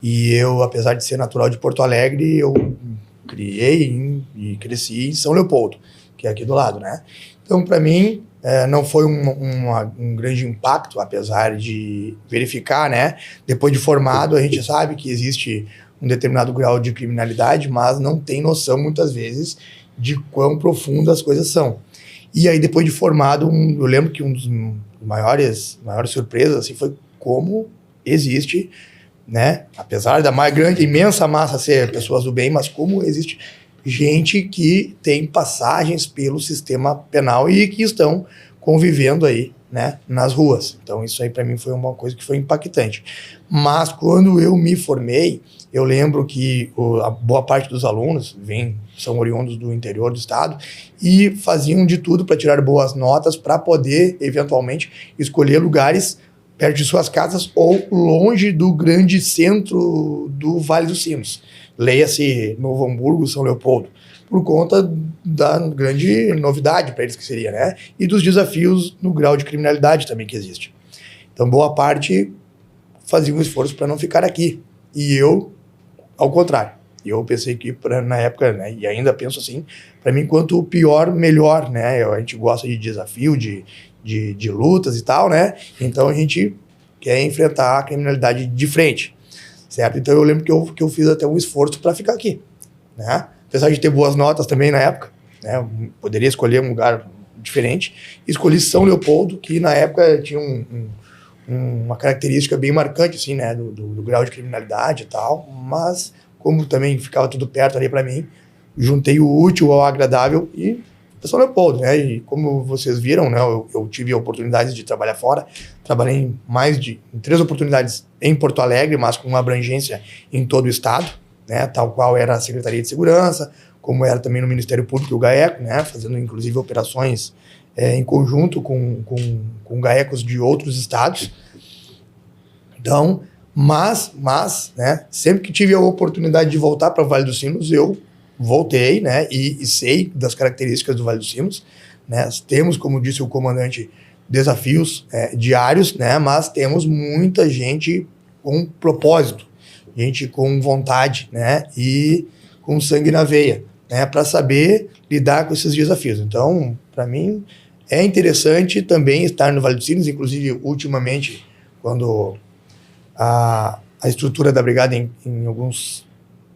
E eu, apesar de ser natural de Porto Alegre, eu e cresci em São Leopoldo, que é aqui do lado, né? Então, para mim, não foi um grande impacto, apesar de verificar, né? Depois de formado, a gente sabe que existe um determinado grau de criminalidade, mas não tem noção, muitas vezes, de quão profundas as coisas são. E aí, depois de formado, eu lembro que um dos maiores surpresas assim, foi como existe, né? Apesar da mais grande, imensa massa ser pessoas do bem, mas como existe gente que tem passagens pelo sistema penal e que estão convivendo aí, né, nas ruas. Então isso aí para mim foi uma coisa que foi impactante. Mas quando eu me formei, eu lembro que a boa parte dos alunos são oriundos do interior do estado e faziam de tudo para tirar boas notas para poder eventualmente escolher lugares perto de suas casas ou longe do grande centro do Vale dos Sinos. Leia-se Novo Hamburgo, São Leopoldo, por conta da grande novidade para eles que seria, né? E dos desafios no grau de criminalidade também que existe. Então, boa parte fazia um esforço para não ficar aqui. E eu, ao contrário. Eu pensei que, na época, né, e ainda penso assim, para mim, quanto pior, melhor, né? A gente gosta de desafio, de lutas e tal, né? Então a gente quer enfrentar a criminalidade de frente, certo? Então eu lembro que eu fiz até um esforço para ficar aqui, né? Apesar de ter boas notas também na época, né? Eu poderia escolher um lugar diferente. Escolhi São Leopoldo, que na época tinha uma característica bem marcante, assim, né? Do grau de criminalidade e tal, mas como também ficava tudo perto ali para mim, juntei o útil ao agradável e São Leopoldo, né? E como vocês viram, né? Eu tive oportunidades de trabalhar fora. Trabalhei em 3 oportunidades em Porto Alegre, mas com uma abrangência em todo o estado, né? Tal qual era a Secretaria de Segurança, como era também no Ministério Público e o GAECO, né? Fazendo inclusive operações em conjunto com GAECOs de outros estados. Então, mas, né? Sempre que tive a oportunidade de voltar para o Vale dos Sinos, eu voltei, né, e sei das características do Vale dos Sinos, né, temos, como disse o comandante, desafios diários, né, mas temos muita gente com propósito, gente com vontade, né, e com sangue na veia, né, para saber lidar com esses desafios. Então, para mim, é interessante também estar no Vale dos Sinos, inclusive, ultimamente, quando a estrutura da brigada em alguns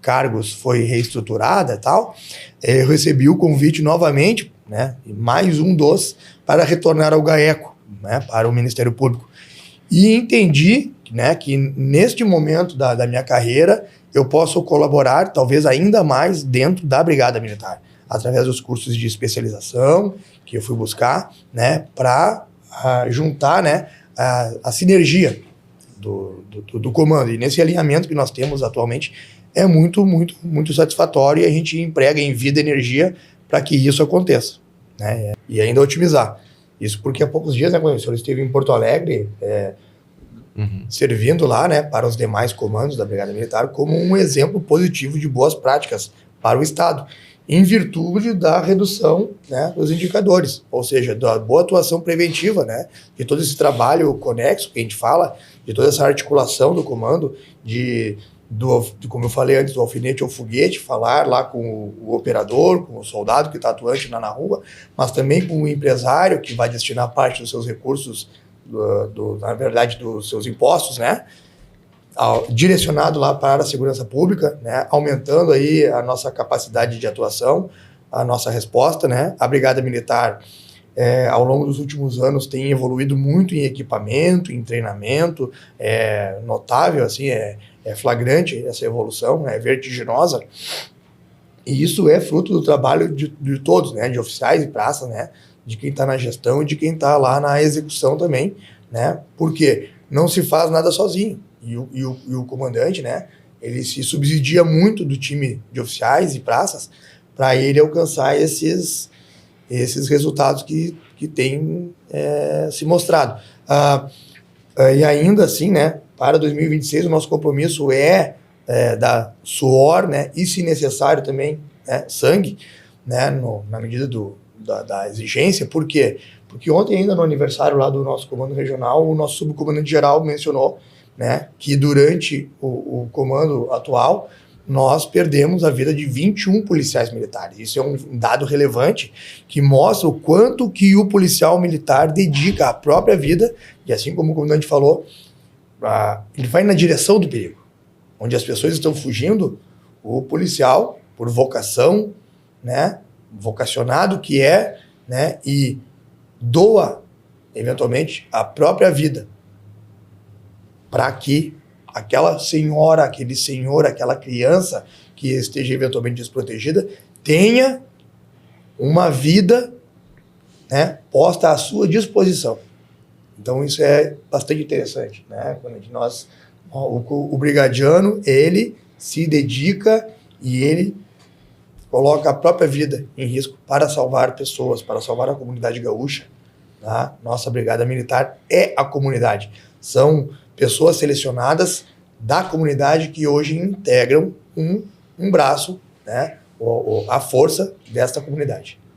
cargos foi reestruturada e tal, eu recebi o convite novamente, né, mais um para retornar ao GAECO, né, para o Ministério Público. E entendi, né, que neste momento da minha carreira eu posso colaborar talvez ainda mais dentro da Brigada Militar, através dos cursos de especialização que eu fui buscar, né, para juntar, né, a sinergia do comando. E nesse alinhamento que nós temos atualmente, é muito, muito, muito satisfatório e a gente emprega em vida e energia para que isso aconteça, né? E ainda otimizar. Isso porque há poucos dias, né, quando o senhor esteve em Porto Alegre, servindo lá, né, para os demais comandos da Brigada Militar como um exemplo positivo de boas práticas para o Estado, em virtude da redução, né, dos indicadores, ou seja, da boa atuação preventiva, né, de todo esse trabalho conexo que a gente fala, de toda essa articulação do comando, como eu falei antes, do alfinete ao foguete, falar lá com o operador, com o soldado que está atuante lá na rua, mas também com o empresário que vai destinar parte dos seus recursos, na verdade, dos seus impostos, né, direcionado lá para a segurança pública, né, aumentando aí a nossa capacidade de atuação, a nossa resposta, né. A Brigada Militar, ao longo dos últimos anos, tem evoluído muito em equipamento, em treinamento, notável, assim, é flagrante essa evolução, é vertiginosa, e isso é fruto do trabalho de todos, né, de oficiais e praças, né, de quem está na gestão e de quem está lá na execução também, né, porque não se faz nada sozinho, e o comandante, né, ele se subsidia muito do time de oficiais e praças para ele alcançar esses resultados que tem se mostrado. E ainda assim, né, para 2026, o nosso compromisso é dar suor, né, e, se necessário também, né, sangue, né, na medida da exigência. Por quê? Porque ontem, ainda no aniversário lá do nosso comando regional, o nosso subcomandante-geral mencionou né, que durante o comando atual, nós perdemos a vida de 21 policiais militares. Isso é um dado relevante que mostra o quanto que o policial militar dedica à própria vida, e assim como o comandante falou, ele vai na direção do perigo. Onde as pessoas estão fugindo, o policial, por vocação, né, vocacionado que é, né, e doa, eventualmente, a própria vida para que aquela senhora, aquele senhor, aquela criança que esteja eventualmente desprotegida tenha uma vida, né, posta à sua disposição. Então isso é bastante interessante, né? Quando o brigadiano, ele se dedica e ele coloca a própria vida em risco para salvar pessoas, para salvar a comunidade gaúcha. Tá? Nossa brigada militar é a comunidade. São pessoas selecionadas da comunidade que hoje integram um braço, né, a força desta comunidade.